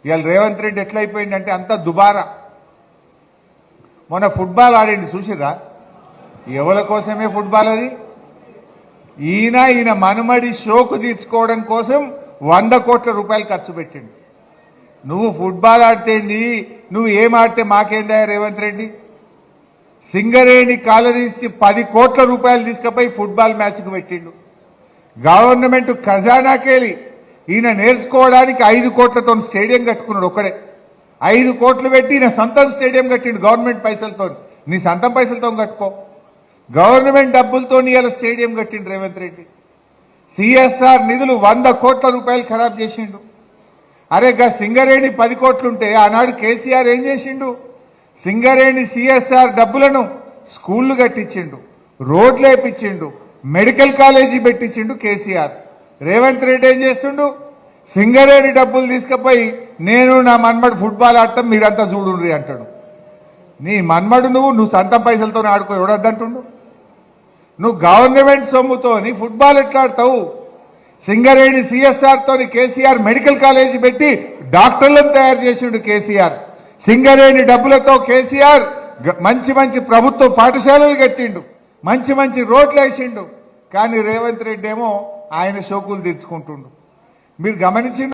ఇవాళ రేవంత్ రెడ్డి ఎట్లయిపోయిందంటే అంత దుబారా. మొన్న ఫుట్బాల్ ఆడింది చూసిర్రా? ఎవరి కోసమే ఫుట్బాల్ అది? ఈయన మనుమడి షోకు తీర్చుకోవడం కోసం 100 కోట్ల రూపాయలు ఖర్చు పెట్టిండు. నువ్వు ఫుట్బాల్ ఆడితేంది, నువ్వు ఏం ఆడితే మాకేందా రేవంత్ రెడ్డి? సింగరేణి కాలనీస్ 10 కోట్ల రూపాయలు తీసుకుపోయి ఫుట్బాల్ మ్యాచ్కు పెట్టిండు. గవర్నమెంట్ ఖజానాకెళ్ళి ఈయన నేర్చుకోవడానికి 5 కోట్లతో స్టేడియం కట్టుకున్నాడు ఒక్కడే. 5 కోట్లు పెట్టి ఈయన సొంతం స్టేడియం కట్టిండు గవర్నమెంట్ పైసలతో. నీ సొంతం పైసలతో కట్టుకో. గవర్నమెంట్ డబ్బులతో ఇలా స్టేడియం కట్టిండు రేవంత్ రెడ్డి. సిఎస్ఆర్ నిధులు 100 కోట్ల రూపాయలు ఖరాబ్ చేసిండు. అరే గా సింగరేణి 10 కోట్లుంటే ఆనాడు కేసీఆర్ ఏం చేసిండు? సింగరేణి సిఎస్ఆర్ డబ్బులను స్కూళ్లు కట్టించిండు, రోడ్లు వేపించిండు, మెడికల్ కాలేజీ పెట్టించిండు కేసీఆర్. రేవంత్ రెడ్డి ఏం చేస్తుండు? సింగరేణి డబ్బులు తీసుకుపోయి నేను నా మన్మడు ఫుట్బాల్ ఆడటం మీరంతా చూడుండ్రి అంటాడు. నీ మన్మడు నువ్వు సొంతం పైసలతో ఆడుకో, ఎవడద్దంటుండు? నువ్వు గవర్నమెంట్ సొమ్ముతోని ఫుట్బాల్ ఎట్లా ఆడతావు? సింగరేణి సిఎస్ఆర్ తోని కేసీఆర్ మెడికల్ కాలేజీ పెట్టి డాక్టర్లను తయారు చేసిండు కేసీఆర్. సింగరేణి డబ్బులతో కేసీఆర్ మంచి మంచి ప్రభుత్వ పాఠశాలలు కట్టిండు, మంచి మంచి రోడ్లు వేసిండు. కానీ రేవంత్ రెడ్డి ఏమో ఆయన షోకులు తీర్చుకుంటుండు. మీరు గమనించిండు?